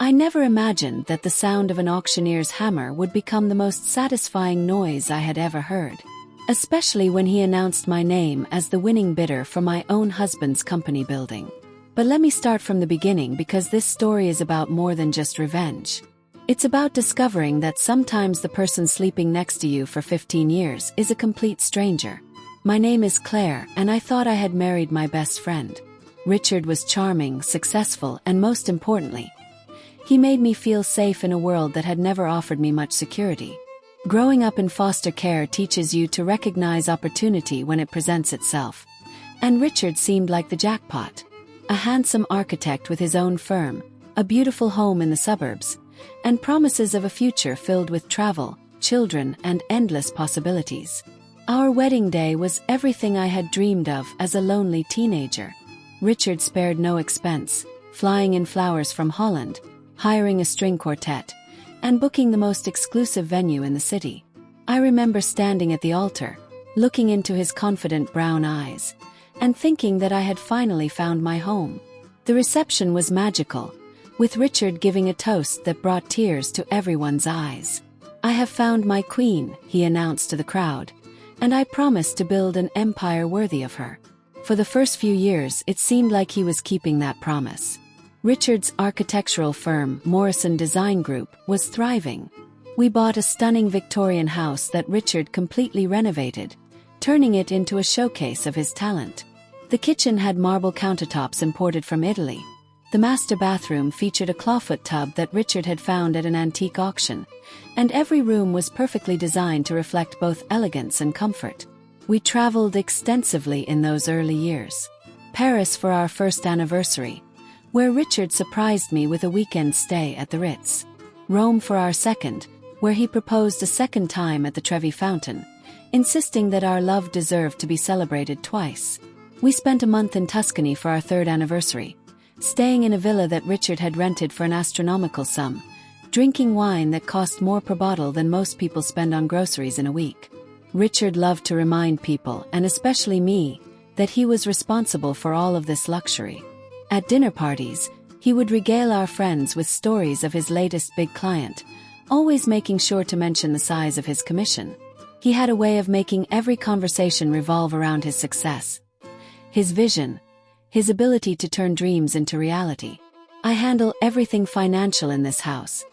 I never imagined that the sound of an auctioneer's hammer would become the most satisfying noise I had ever heard, especially when he announced my name as the winning bidder for my own husband's company building. But let me start from the beginning, because this story is about more than just revenge. It's about discovering that sometimes the person sleeping next to you for 15 years is a complete stranger. My name is Claire, and I thought I had married my best friend. Richard was charming, successful, and most importantly, he made me feel safe in a world that had never offered me much security. Growing up in foster care teaches you to recognize opportunity when it presents itself. And Richard seemed like the jackpot. A handsome architect with his own firm, a beautiful home in the suburbs, and promises of a future filled with travel, children, and endless possibilities. Our wedding day was everything I had dreamed of as a lonely teenager. Richard spared no expense, flying in flowers from Holland, hiring a string quartet, and booking the most exclusive venue in the city. I remember standing at the altar, looking into his confident brown eyes, and thinking that I had finally found my home. The reception was magical, with Richard giving a toast that brought tears to everyone's eyes. "I have found my queen," he announced to the crowd, "and I promise to build an empire worthy of her." For the first few years, it seemed like he was keeping that promise. Richard's architectural firm, Morrison Design Group, was thriving. We bought a stunning Victorian house that Richard completely renovated, turning it into a showcase of his talent. The kitchen had marble countertops imported from Italy. The master bathroom featured a clawfoot tub that Richard had found at an antique auction, and every room was perfectly designed to reflect both elegance and comfort. We traveled extensively in those early years. Paris for our first anniversary, where Richard surprised me with a weekend stay at the Ritz. Rome for our second, where he proposed a second time at the Trevi Fountain, insisting that our love deserved to be celebrated twice. We spent a month in Tuscany for our third anniversary, staying in a villa that Richard had rented for an astronomical sum, drinking wine that cost more per bottle than most people spend on groceries in a week. Richard loved to remind people, and especially me, that he was responsible for all of this luxury. At dinner parties, he would regale our friends with stories of his latest big client, always making sure to mention the size of his commission. He had a way of making every conversation revolve around his success, his vision, his ability to turn dreams into reality. "I handle everything financial in this house,"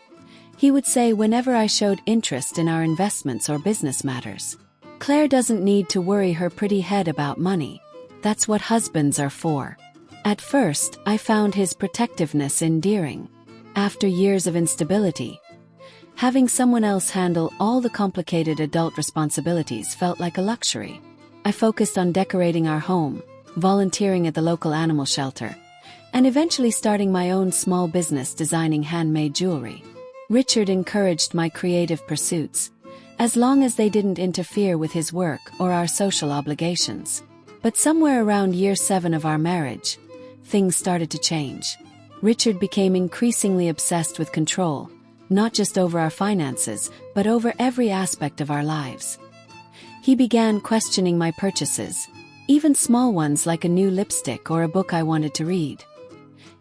he would say whenever I showed interest in our investments or business matters. "Claire doesn't need to worry her pretty head about money. That's what husbands are for." At first, I found his protectiveness endearing. After years of instability, having someone else handle all the complicated adult responsibilities felt like a luxury. I focused on decorating our home, volunteering at the local animal shelter, and eventually starting my own small business designing handmade jewelry. Richard encouraged my creative pursuits, as long as they didn't interfere with his work or our social obligations. But somewhere around year 7 of our marriage, things started to change. Richard became increasingly obsessed with control, not just over our finances, but over every aspect of our lives. He began questioning my purchases, even small ones like a new lipstick or a book I wanted to read.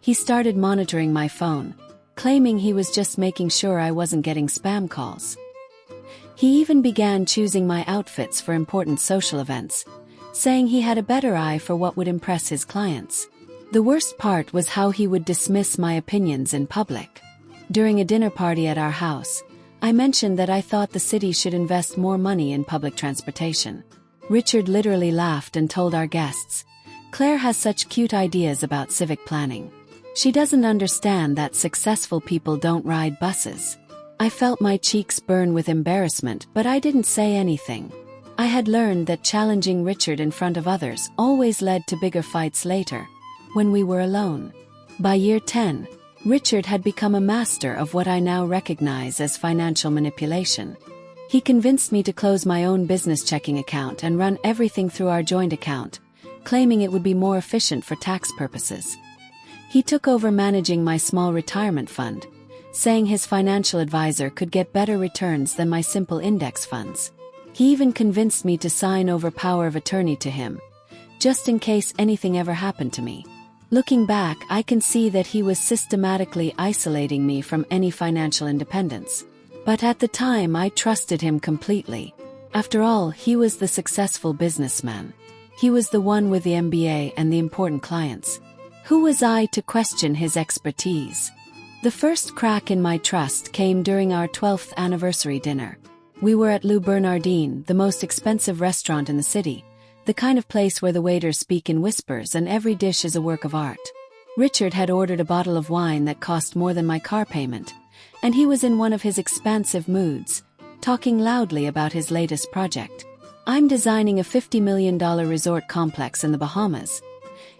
He started monitoring my phone, claiming he was just making sure I wasn't getting spam calls. He even began choosing my outfits for important social events, saying he had a better eye for what would impress his clients. The worst part was how he would dismiss my opinions in public. During a dinner party at our house, I mentioned that I thought the city should invest more money in public transportation. Richard literally laughed and told our guests, "Claire has such cute ideas about civic planning. She doesn't understand that successful people don't ride buses." I felt my cheeks burn with embarrassment, but I didn't say anything. I had learned that challenging Richard in front of others always led to bigger fights later, when we were alone. By year 10, Richard had become a master of what I now recognize as financial manipulation. He convinced me to close my own business checking account and run everything through our joint account, claiming it would be more efficient for tax purposes. He took over managing my small retirement fund, saying his financial advisor could get better returns than my simple index funds. He even convinced me to sign over power of attorney to him, just in case anything ever happened to me. Looking back, I can see that he was systematically isolating me from any financial independence. But at the time, I trusted him completely. After all, he was the successful businessman. He was the one with the MBA and the important clients. Who was I to question his expertise? The first crack in my trust came during our 12th anniversary dinner. We were at Le Bernardin, the most expensive restaurant in the city, the kind of place where the waiters speak in whispers and every dish is a work of art. Richard had ordered a bottle of wine that cost more than my car payment, and he was in one of his expansive moods, talking loudly about his latest project. "I'm designing a $50 million resort complex in the Bahamas,"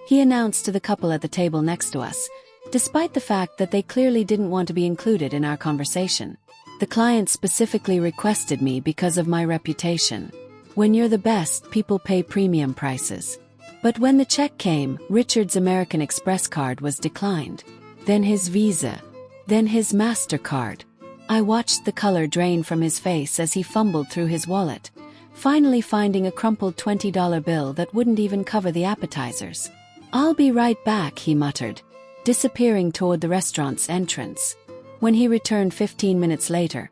he announced to the couple at the table next to us, despite the fact that they clearly didn't want to be included in our conversation. The client specifically requested me because of my reputation. When you're the best, people pay premium prices. But when the check came, Richard's American Express card was declined. Then his Visa. Then his MasterCard. I watched the color drain from his face as he fumbled through his wallet, finally finding a crumpled $20 bill that wouldn't even cover the appetizers. "I'll be right back," he muttered, disappearing toward the restaurant's entrance. When he returned 15 minutes later,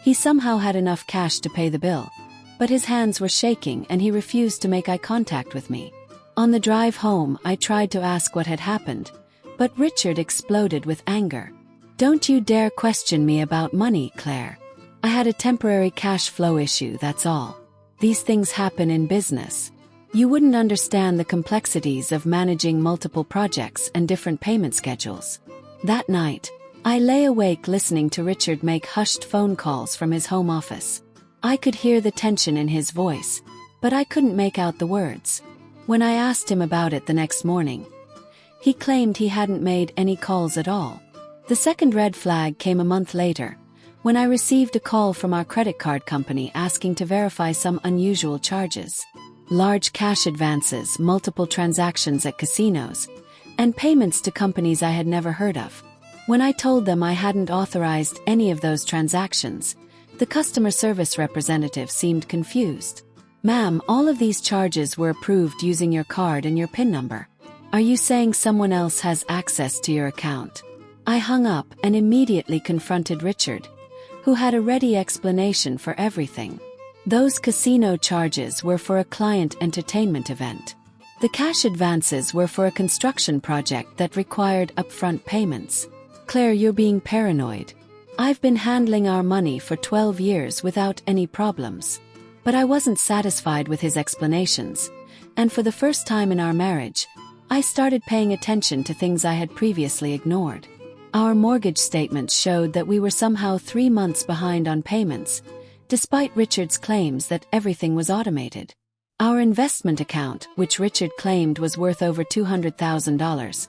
he somehow had enough cash to pay the bill, but his hands were shaking and he refused to make eye contact with me. On the drive home, I tried to ask what had happened, but Richard exploded with anger. "Don't you dare question me about money, Claire. I had a temporary cash flow issue, that's all. These things happen in business. You wouldn't understand the complexities of managing multiple projects and different payment schedules." That night, I lay awake listening to Richard make hushed phone calls from his home office. I could hear the tension in his voice, but I couldn't make out the words. When I asked him about it the next morning, he claimed he hadn't made any calls at all. The second red flag came a month later, when I received a call from our credit card company asking to verify some unusual charges. Large cash advances, multiple transactions at casinos, and payments to companies I had never heard of. When I told them I hadn't authorized any of those transactions, the customer service representative seemed confused. "Ma'am, all of these charges were approved using your card and your PIN number. Are you saying someone else has access to your account?" I hung up and immediately confronted Richard, who had a ready explanation for everything. Those casino charges were for a client entertainment event. The cash advances were for a construction project that required upfront payments. "Claire, you're being paranoid. I've been handling our money for 12 years without any problems." But I wasn't satisfied with his explanations, and for the first time in our marriage, I started paying attention to things I had previously ignored. Our mortgage statements showed that we were somehow 3 months behind on payments, despite Richard's claims that everything was automated. Our investment account, which Richard claimed was worth over $200,000,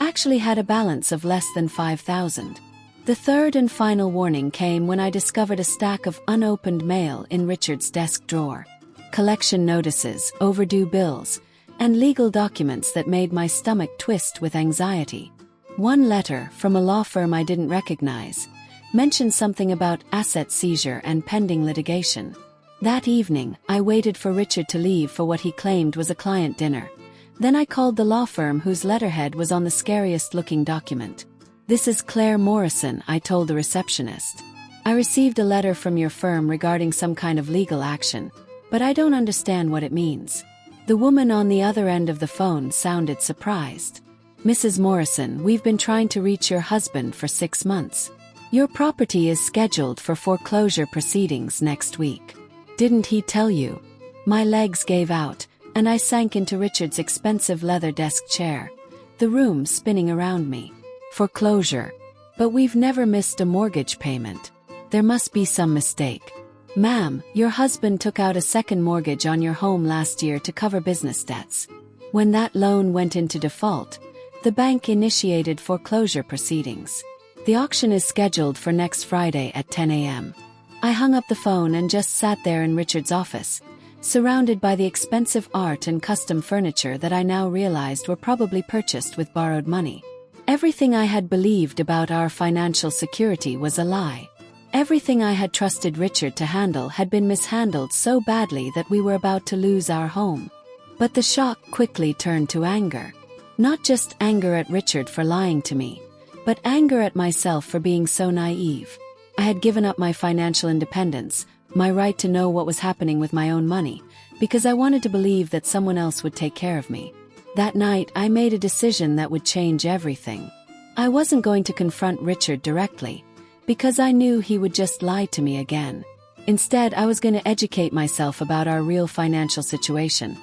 actually had a balance of less than $5,000. The third and final warning came when I discovered a stack of unopened mail in Richard's desk drawer. Collection notices, overdue bills, and legal documents that made my stomach twist with anxiety. One letter, from a law firm I didn't recognize, mentioned something about asset seizure and pending litigation. That evening, I waited for Richard to leave for what he claimed was a client dinner. Then I called the law firm whose letterhead was on the scariest-looking document. "This is Claire Morrison," I told the receptionist. "I received a letter from your firm regarding some kind of legal action, but I don't understand what it means." The woman on the other end of the phone sounded surprised. "Mrs. Morrison, we've been trying to reach your husband for 6 months. Your property is scheduled for foreclosure proceedings next week. Didn't he tell you?" My legs gave out, and I sank into Richard's expensive leather desk chair, the room spinning around me. "Foreclosure. But we've never missed a mortgage payment. There must be some mistake." "Ma'am, your husband took out a second mortgage on your home last year to cover business debts. When that loan went into default, the bank initiated foreclosure proceedings. The auction is scheduled for next Friday at 10 a.m. I hung up the phone and just sat there in Richard's office, surrounded by the expensive art and custom furniture that I now realized were probably purchased with borrowed money. Everything I had believed about our financial security was a lie. Everything I had trusted Richard to handle had been mishandled so badly that we were about to lose our home. But the shock quickly turned to anger. Not just anger at Richard for lying to me, but anger at myself for being so naive. I had given up my financial independence, my right to know what was happening with my own money, because I wanted to believe that someone else would take care of me. That night, I made a decision that would change everything. I wasn't going to confront Richard directly, because I knew he would just lie to me again. Instead, I was going to educate myself about our real financial situation,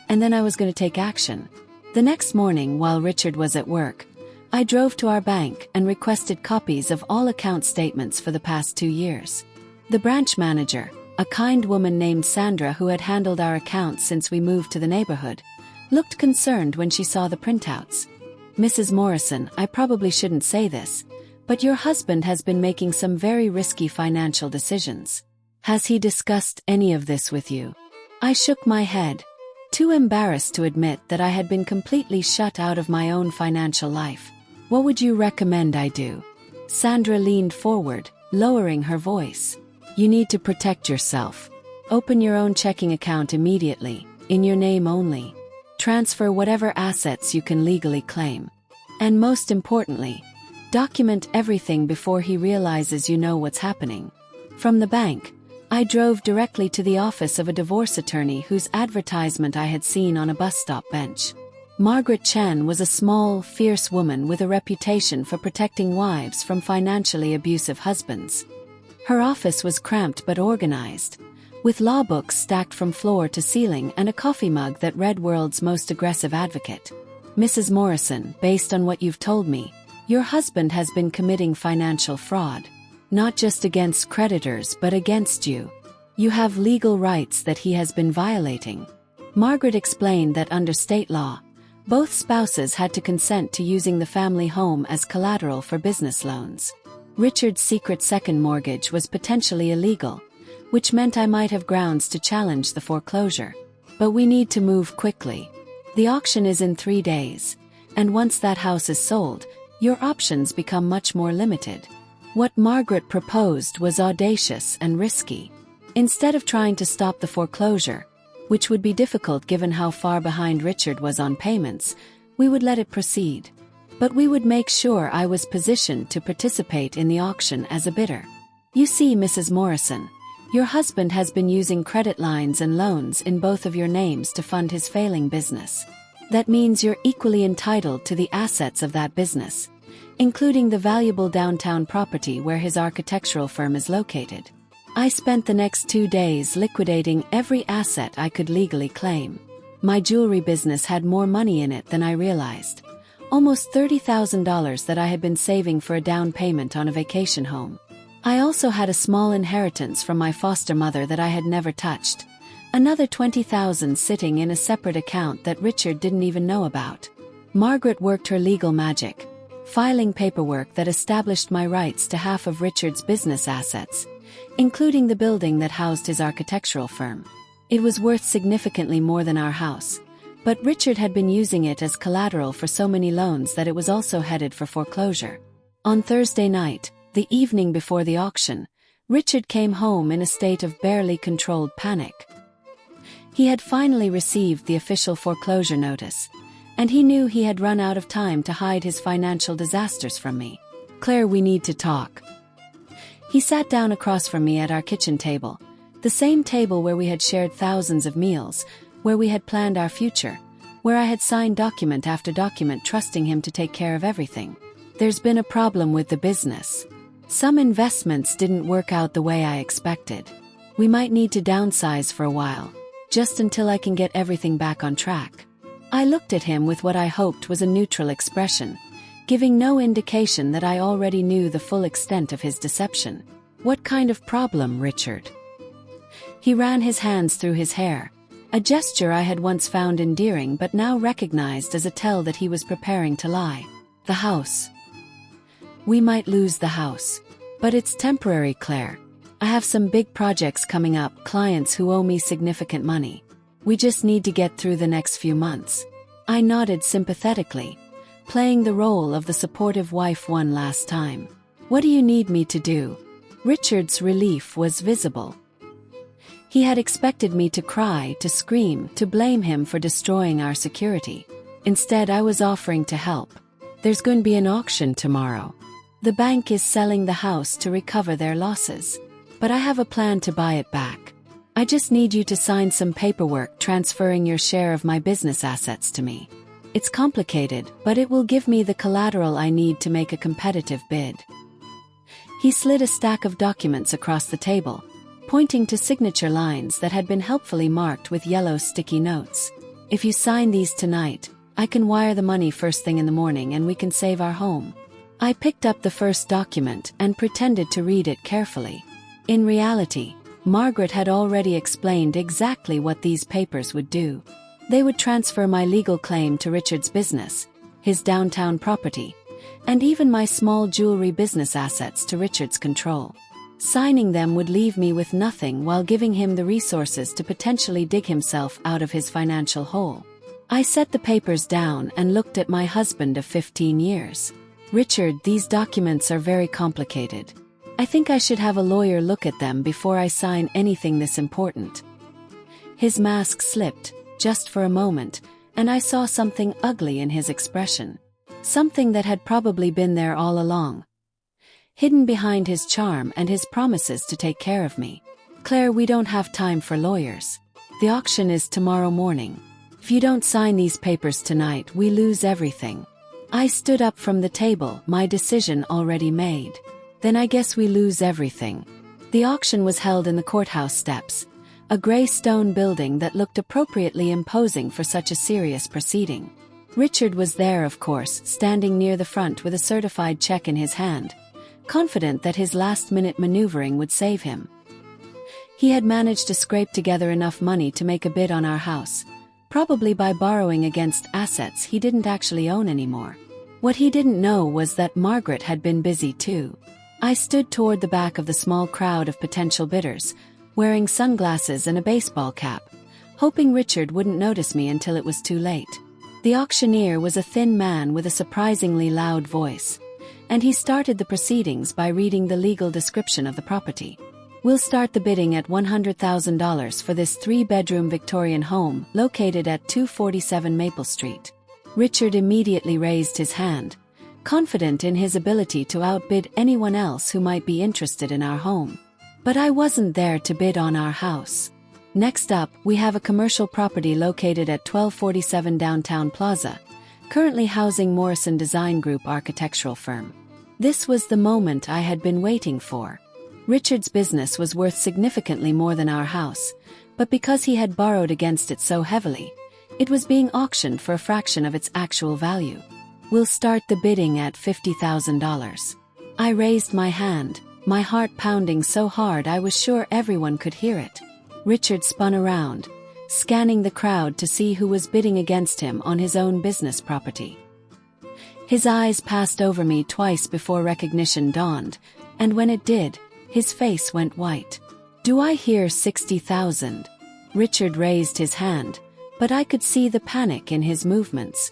and then I was going to take action. The next morning, while Richard was at work, I drove to our bank and requested copies of all account statements for the past 2 years. The branch manager, a kind woman named Sandra who had handled our accounts since we moved to the neighborhood, looked concerned when she saw the printouts. "Mrs. Morrison, I probably shouldn't say this, but your husband has been making some very risky financial decisions. Has he discussed any of this with you?" I shook my head, too embarrassed to admit that I had been completely shut out of my own financial life. "What would you recommend I do?" Sandra leaned forward, lowering her voice. "You need to protect yourself. Open your own checking account immediately, in your name only. Transfer whatever assets you can legally claim. And most importantly, document everything before he realizes you know what's happening." From the bank, I drove directly to the office of a divorce attorney whose advertisement I had seen on a bus stop bench. Margaret Chen was a small, fierce woman with a reputation for protecting wives from financially abusive husbands. Her office was cramped but organized, with law books stacked from floor to ceiling and a coffee mug that read "World's Most Aggressive Advocate." "Mrs. Morrison, based on what you've told me, your husband has been committing financial fraud. Not just against creditors but against you. You have legal rights that he has been violating." Margaret explained that under state law, both spouses had to consent to using the family home as collateral for business loans. Richard's secret second mortgage was potentially illegal, which meant I might have grounds to challenge the foreclosure. But we need to move quickly. The auction is in 3 days, and once that house is sold, your options become much more limited. What Margaret proposed was audacious and risky. Instead of trying to stop the foreclosure, which would be difficult given how far behind Richard was on payments, we would let it proceed. But we would make sure I was positioned to participate in the auction as a bidder. "You see, Mrs. Morrison, your husband has been using credit lines and loans in both of your names to fund his failing business. That means you're equally entitled to the assets of that business, including the valuable downtown property where his architectural firm is located." I spent the next 2 days liquidating every asset I could legally claim. My jewelry business had more money in it than I realized. Almost $30,000 that I had been saving for a down payment on a vacation home. I also had a small inheritance from my foster mother that I had never touched. Another $20,000 sitting in a separate account that Richard didn't even know about. Margaret worked her legal magic, filing paperwork that established my rights to half of Richard's business assets, including the building that housed his architectural firm. It was worth significantly more than our house, but Richard had been using it as collateral for so many loans that it was also headed for foreclosure. On Thursday night, the evening before the auction, Richard came home in a state of barely controlled panic. He had finally received the official foreclosure notice, and he knew he had run out of time to hide his financial disasters from me. "Claire, we need to talk." He sat down across from me at our kitchen table, the same table where we had shared thousands of meals, where we had planned our future, where I had signed document after document trusting him to take care of everything. "There's been a problem with the business. Some investments didn't work out the way I expected. We might need to downsize for a while, just until I can get everything back on track." I looked at him with what I hoped was a neutral expression, giving no indication that I already knew the full extent of his deception. "What kind of problem, Richard?" He ran his hands through his hair, a gesture I had once found endearing but now recognized as a tell that he was preparing to lie. "The house. We might lose the house. But it's temporary, Claire. I have some big projects coming up, clients who owe me significant money. We just need to get through the next few months." I nodded sympathetically, playing the role of the supportive wife one last time. "What do you need me to do?" Richard's relief was visible. He had expected me to cry, to scream, to blame him for destroying our security. Instead, I was offering to help. There's going to be an auction tomorrow. The bank is selling the house to recover their losses. But I have a plan to buy it back. I just need you to sign some paperwork transferring your share of my business assets to me. It's complicated, but it will give me the collateral I need to make a competitive bid. He slid a stack of documents across the table, pointing to signature lines that had been helpfully marked with yellow sticky notes. If you sign these tonight, I can wire the money first thing in the morning and we can save our home. I picked up the first document and pretended to read it carefully. In reality, Margaret had already explained exactly what these papers would do. They would transfer my legal claim to Richard's business, his downtown property, and even my small jewelry business assets to Richard's control. Signing them would leave me with nothing while giving him the resources to potentially dig himself out of his financial hole. I set the papers down and looked at my husband of 15 years. Richard, these documents are very complicated. I think I should have a lawyer look at them before I sign anything this important. His mask slipped, just for a moment, and I saw something ugly in his expression. Something that had probably been there all along. Hidden behind his charm and his promises to take care of me. Claire, we don't have time for lawyers. The auction is tomorrow morning. If you don't sign these papers tonight, we lose everything. I stood up from the table, my decision already made. Then I guess we lose everything. The auction was held in the courthouse steps, a gray stone building that looked appropriately imposing for such a serious proceeding. Richard was there, of course, standing near the front with a certified check in his hand, confident that his last-minute maneuvering would save him. He had managed to scrape together enough money to make a bid on our house, probably by borrowing against assets he didn't actually own anymore. What he didn't know was that Margaret had been busy too. I stood toward the back of the small crowd of potential bidders, wearing sunglasses and a baseball cap, hoping Richard wouldn't notice me until it was too late. The auctioneer was a thin man with a surprisingly loud voice, and he started the proceedings by reading the legal description of the property. We'll start the bidding at $100,000 for this 3-bedroom Victorian home located at 247 Maple Street. Richard immediately raised his hand, confident in his ability to outbid anyone else who might be interested in our home. But I wasn't there to bid on our house. Next up, we have a commercial property located at 1247 Downtown Plaza, currently housing Morrison Design Group architectural firm. This was the moment I had been waiting for. Richard's business was worth significantly more than our house, but because he had borrowed against it so heavily, it was being auctioned for a fraction of its actual value. We'll start the bidding at $50,000. I raised my hand, my heart pounding so hard I was sure everyone could hear it. Richard spun around, scanning the crowd to see who was bidding against him on his own business property. His eyes passed over me twice before recognition dawned, and when it did, his face went white. Do I hear 60,000? Richard raised his hand, but I could see the panic in his movements.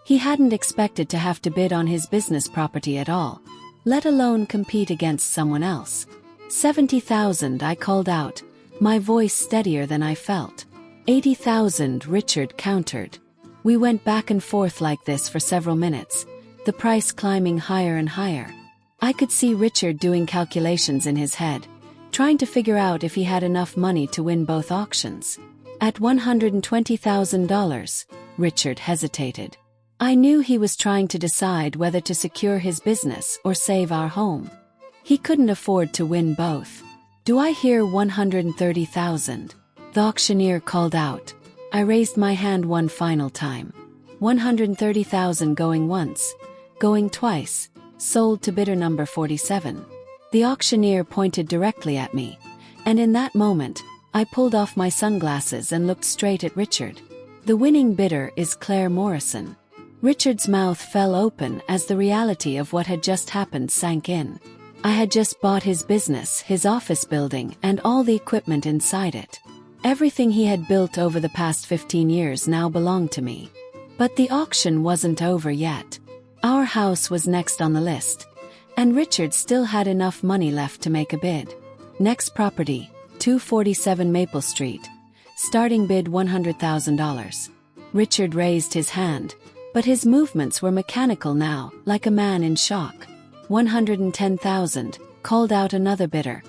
He hadn't expected to have to bid on his business property at all, let alone compete against someone else. 70,000, I called out, my voice steadier than I felt. 80,000, Richard countered. We went back and forth like this for several minutes, the price climbing higher and higher. I could see Richard doing calculations in his head, trying to figure out if he had enough money to win both auctions. At $120,000, Richard hesitated. I knew he was trying to decide whether to secure his business or save our home. He couldn't afford to win both. Do I hear 130,000? The auctioneer called out. I raised my hand one final time. 130,000 going once, going twice, sold to bidder number 47. The auctioneer pointed directly at me, and in that moment, I pulled off my sunglasses and looked straight at Richard. The winning bidder is Claire Morrison. Richard's mouth fell open as the reality of what had just happened sank in. I had just bought his business, his office building, and all the equipment inside it. Everything he had built over the past 15 years now belonged to me. But the auction wasn't over yet. Our house was next on the list, and Richard still had enough money left to make a bid. Next property, 247 Maple Street. Starting bid $100,000. Richard raised his hand, but his movements were mechanical now, like a man in shock. 110,000, called out another bidder.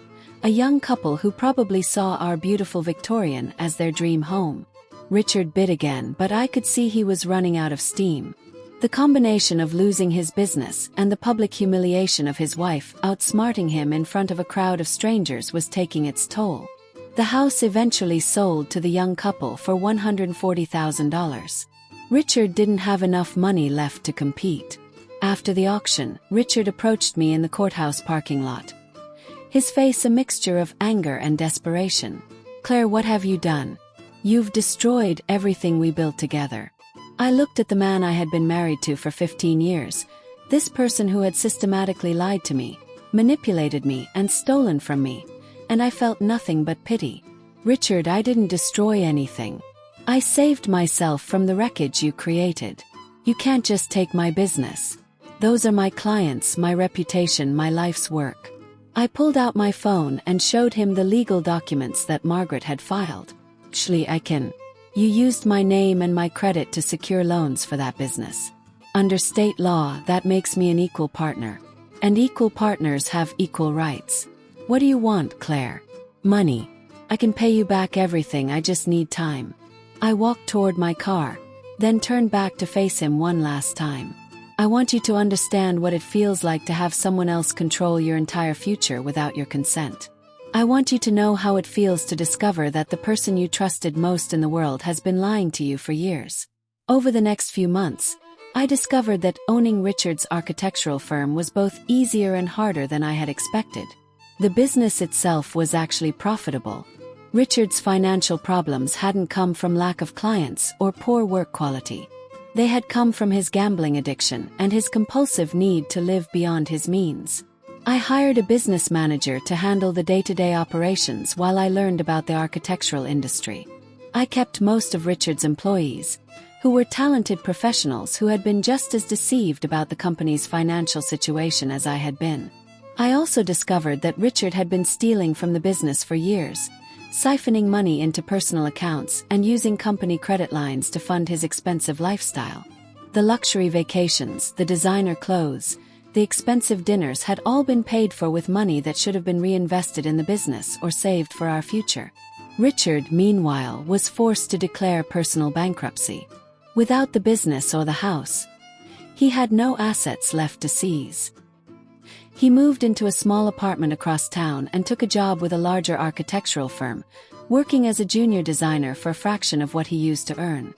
A young couple who probably saw our beautiful Victorian as their dream home. Richard bid again, but I could see he was running out of steam. The combination of losing his business and the public humiliation of his wife outsmarting him in front of a crowd of strangers was taking its toll. The house eventually sold to the young couple for $140,000. Richard didn't have enough money left to compete. After the auction, Richard approached me in the courthouse parking lot. His face a mixture of anger and desperation. "Claire, what have you done? You've destroyed everything we built together." I looked at the man I had been married to for 15 years, this person who had systematically lied to me, manipulated me, and stolen from me, and I felt nothing but pity. "Richard, I didn't destroy anything. I saved myself from the wreckage you created. You can't just take my business. Those are my clients, my reputation, my life's work." I pulled out my phone and showed him the legal documents that Margaret had filed. "Actually, I can. You used my name and my credit to secure loans for that business. Under state law, that makes me an equal partner. And equal partners have equal rights. What do you want, Claire?" "Money. I can pay you back everything, I just need time." I walked toward my car, then turned back to face him one last time. "I want you to understand what it feels like to have someone else control your entire future without your consent. I want you to know how it feels to discover that the person you trusted most in the world has been lying to you for years." Over the next few months, I discovered that owning Richard's architectural firm was both easier and harder than I had expected. The business itself was actually profitable. Richard's financial problems hadn't come from lack of clients or poor work quality. They had come from his gambling addiction and his compulsive need to live beyond his means. I hired a business manager to handle the day-to-day operations while I learned about the architectural industry. I kept most of Richard's employees, who were talented professionals who had been just as deceived about the company's financial situation as I had been. I also discovered that Richard had been stealing from the business for years, siphoning money into personal accounts and using company credit lines to fund his expensive lifestyle. The luxury vacations, the designer clothes, the expensive dinners had all been paid for with money that should have been reinvested in the business or saved for our future. Richard, meanwhile, was forced to declare personal bankruptcy. Without the business or the house, he had no assets left to seize. He moved into a small apartment across town and took a job with a larger architectural firm, working as a junior designer for a fraction of what he used to earn.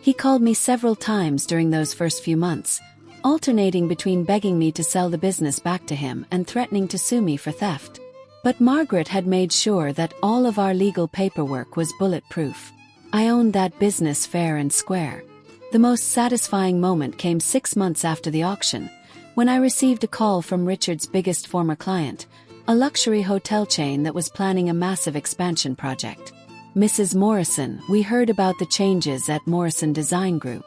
He called me several times during those first few months, alternating between begging me to sell the business back to him and threatening to sue me for theft. But Margaret had made sure that all of our legal paperwork was bulletproof. I owned that business fair and square. The most satisfying moment came 6 months after the auction, when I received a call from Richard's biggest former client, a luxury hotel chain that was planning a massive expansion project. "Mrs. Morrison, we heard about the changes at Morrison Design Group.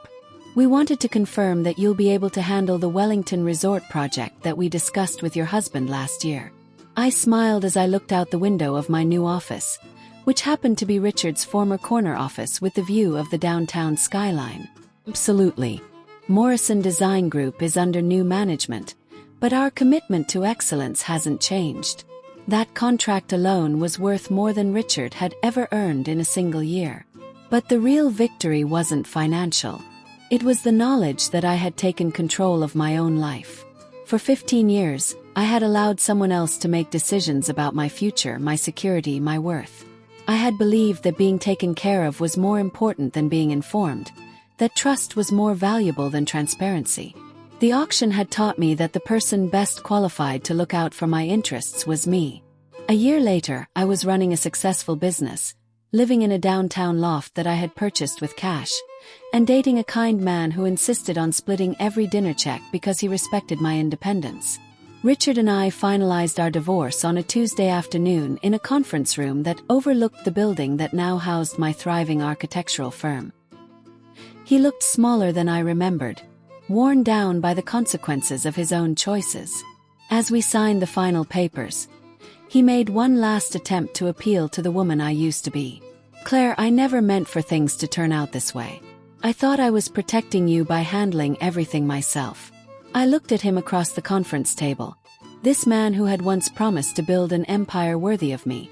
We wanted to confirm that you'll be able to handle the Wellington Resort project that we discussed with your husband last year." I smiled as I looked out the window of my new office, which happened to be Richard's former corner office with the view of the downtown skyline. "Absolutely. Morrison Design Group is under new management, but our commitment to excellence hasn't changed." That contract alone was worth more than Richard had ever earned in a single year. But the real victory wasn't financial. It was the knowledge that I had taken control of my own life. For 15 years, I had allowed someone else to make decisions about my future, my security, my worth. I had believed that being taken care of was more important than being informed, that trust was more valuable than transparency. The auction had taught me that the person best qualified to look out for my interests was me. A year later, I was running a successful business, living in a downtown loft that I had purchased with cash, and dating a kind man who insisted on splitting every dinner check because he respected my independence. Richard and I finalized our divorce on a Tuesday afternoon in a conference room that overlooked the building that now housed my thriving architectural firm. He looked smaller than I remembered, worn down by the consequences of his own choices. As we signed the final papers, he made one last attempt to appeal to the woman I used to be. Claire, I never meant for things to turn out this way. I thought I was protecting you by handling everything myself. I looked at him across the conference table. This man who had once promised to build an empire worthy of me.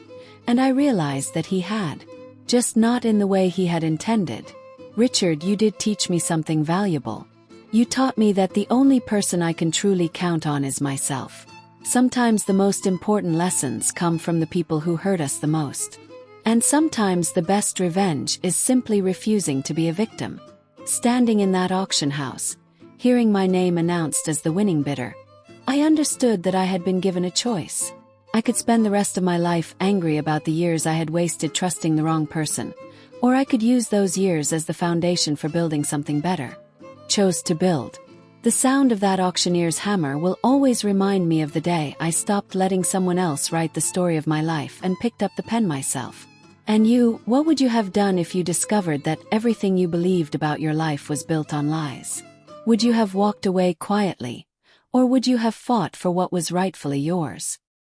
And I realized that he had. Just not in the way he had intended. Richard, you did teach me something valuable. You taught me that the only person I can truly count on is myself. Sometimes the most important lessons come from the people who hurt us the most. And sometimes the best revenge is simply refusing to be a victim. Standing in that auction house, hearing my name announced as the winning bidder, I understood that I had been given a choice. I could spend the rest of my life angry about the years I had wasted trusting the wrong person, or I could use those years as the foundation for building something better. Chose to build. The sound of that auctioneer's hammer will always remind me of the day I stopped letting someone else write the story of my life and picked up the pen myself. And you, what would you have done if you discovered that everything you believed about your life was built on lies? Would you have walked away quietly, or would you have fought for what was rightfully yours?